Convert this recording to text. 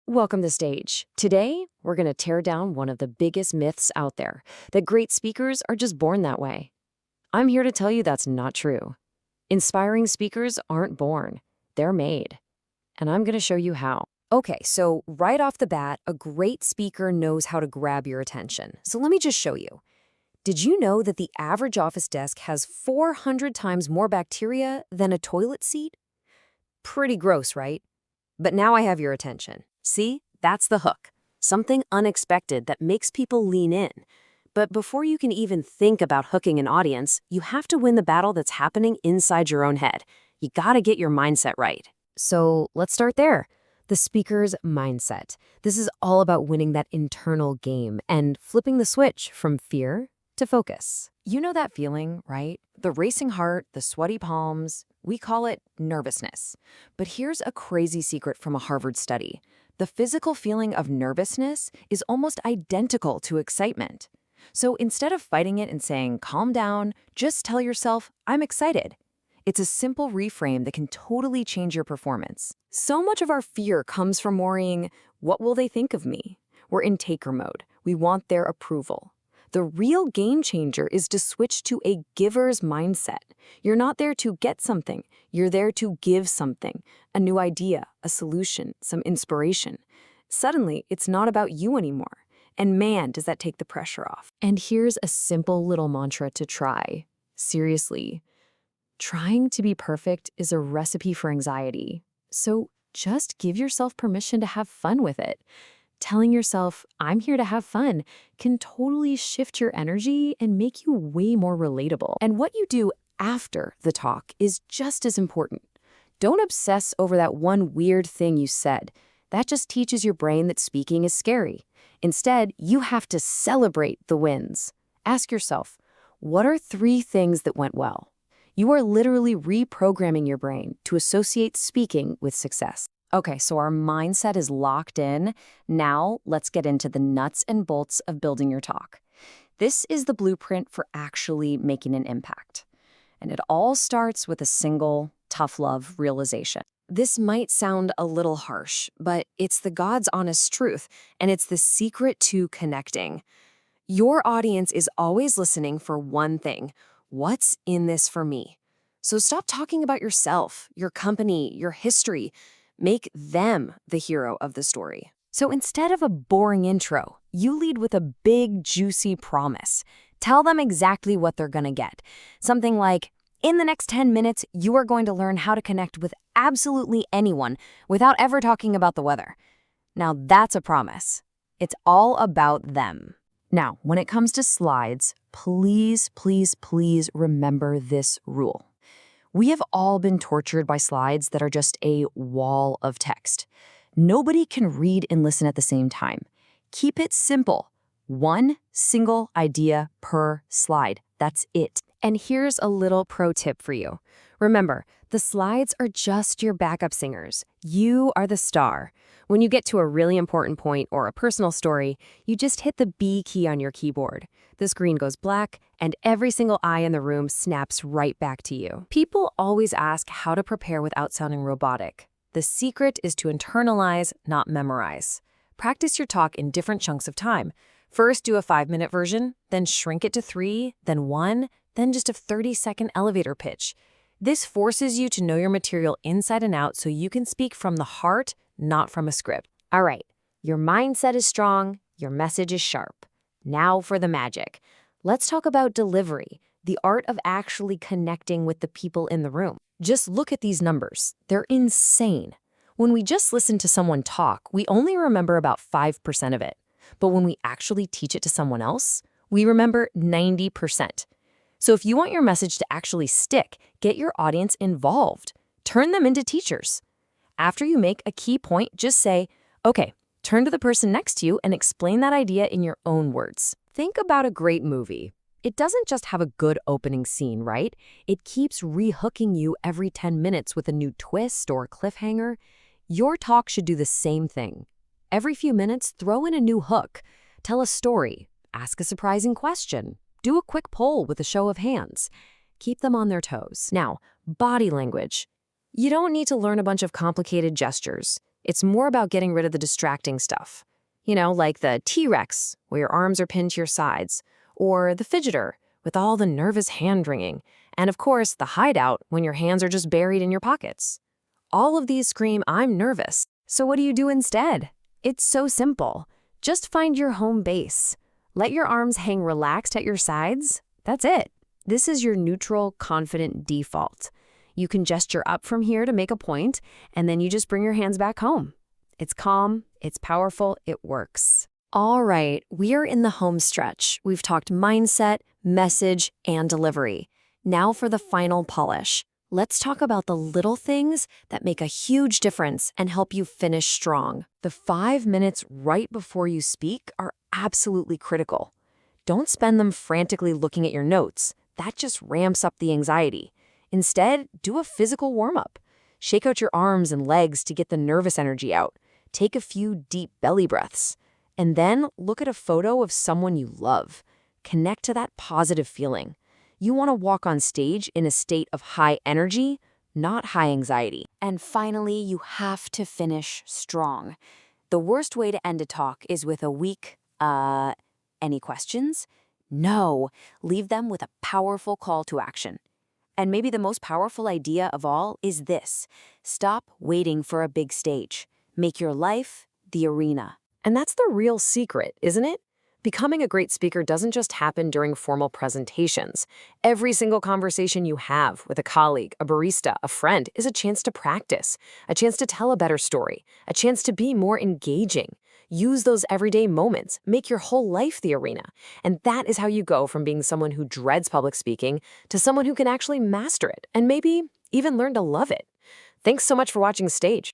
Welcome to stage. Today, we're going to tear down one of the biggest myths out there, that great speakers are just born that way. I'm here to tell you that's not true. Inspiring speakers aren't born, they're made. And I'm going to show you how. Okay, so right off the bat, a great speaker knows how to grab your attention. So let me just show you. Did you know that the average office desk has 400 times more bacteria than a toilet seat? Pretty gross, right? But now I have your attention. See, that's the hook. Something unexpected that makes people lean in. But before you can even think about hooking an audience, you have to win the battle that's happening inside your own head. You gotta get your mindset right. So let's start there. The speaker's mindset. This is all about winning that internal game and flipping the switch from fear to focus. You know that feeling, right? The racing heart, the sweaty palms. We call it nervousness. But here's a crazy secret from a Harvard study. The physical feeling of nervousness is almost identical to excitement. So instead of fighting it and saying, calm down, just tell yourself, I'm excited. It's a simple reframe that can totally change your performance. So much of our fear comes from worrying, what will they think of me? We're in taker mode. We want their approval. The real game changer is to switch to a giver's mindset. You're not there to get something. You're there to give something, a new idea, a solution, some inspiration. Suddenly, it's not about you anymore. And man, does that take the pressure off. And here's a simple little mantra to try. Seriously, trying to be perfect is a recipe for anxiety. So just give yourself permission to have fun with it. Telling yourself, I'm here to have fun, can totally shift your energy and make you way more relatable. And what you do after the talk is just as important. Don't obsess over that one weird thing you said. That just teaches your brain that speaking is scary. Instead, you have to celebrate the wins. Ask yourself, what are 3 things that went well? You are literally reprogramming your brain to associate speaking with success. Okay, so our mindset is locked in. Now, let's get into the nuts and bolts of building your talk. This is the blueprint for actually making an impact. And it all starts with a single, tough love realization. This might sound a little harsh, but it's the God's honest truth, and it's the secret to connecting. Your audience is always listening for one thing: what's in this for me? So stop talking about yourself, your company, your history. Make them the hero of the story. So instead of a boring intro, you lead with a big, juicy promise. Tell them exactly what they're gonna get. Something like, in the next 10 minutes, you are going to learn how to connect with absolutely anyone without ever talking about the weather. Now that's a promise. It's all about them. Now, when it comes to slides, please, please, please remember this rule. We have all been tortured by slides that are just a wall of text. Nobody can read and listen at the same time. Keep it simple. One single idea per slide. That's it. And here's a little pro tip for you. Remember, the slides are just your backup singers. You are the star. When you get to a really important point or a personal story, you just hit the B key on your keyboard. The screen goes black, and every single eye in the room snaps right back to you. People always ask how to prepare without sounding robotic. The secret is to internalize, not memorize. Practice your talk in different chunks of time. First, do a 5-minute version, then shrink it to 3, then 1, then just a 30-second elevator pitch. This forces you to know your material inside and out so you can speak from the heart, not from a script. All right, your mindset is strong, your message is sharp. Now for the magic. Let's talk about delivery, the art of actually connecting with the people in the room. Just look at these numbers. They're insane. When we just listen to someone talk, we only remember about 5% of it. But when we actually teach it to someone else, we remember 90%. So if you want your message to actually stick, get your audience involved. Turn them into teachers. After you make a key point, just say, okay, turn to the person next to you and explain that idea in your own words. Think about a great movie. It doesn't just have a good opening scene, right? It keeps re-hooking you every 10 minutes with a new twist or cliffhanger. Your talk should do the same thing. Every few minutes, throw in a new hook. Tell a story. Ask a surprising question. Do a quick poll with a show of hands. Keep them on their toes. Now, body language. You don't need to learn a bunch of complicated gestures. It's more about getting rid of the distracting stuff. Like the T-Rex, where your arms are pinned to your sides, or the fidgeter, with all the nervous hand-wringing, and of course, the hideout, when your hands are just buried in your pockets. All of these scream, "I'm nervous." So what do you do instead? It's so simple. Just find your home base. Let your arms hang relaxed at your sides. That's it. This is your neutral, confident default. You can gesture up from here to make a point, and then you just bring your hands back home. It's calm, it's powerful, it works. All right, we are in the home stretch. We've talked mindset, message, and delivery. Now for the final polish. Let's talk about the little things that make a huge difference and help you finish strong. The 5 minutes right before you speak are absolutely critical. Don't spend them frantically looking at your notes. That just ramps up the anxiety. Instead, do a physical warm-up. Shake out your arms and legs to get the nervous energy out. Take a few deep belly breaths. And then look at a photo of someone you love. Connect to that positive feeling. You want to walk on stage in a state of high energy, not high anxiety. And finally, you have to finish strong. The worst way to end a talk is with a weak, any questions? No, leave them with a powerful call to action. And maybe the most powerful idea of all is this: stop waiting for a big stage. Make your life the arena. And that's the real secret, isn't it? Becoming a great speaker doesn't just happen during formal presentations. Every single conversation you have with a colleague, a barista, a friend is a chance to practice, a chance to tell a better story, a chance to be more engaging. Use those everyday moments, make your whole life the arena. And that is how you go from being someone who dreads public speaking to someone who can actually master it and maybe even learn to love it. Thanks so much for watching Stage.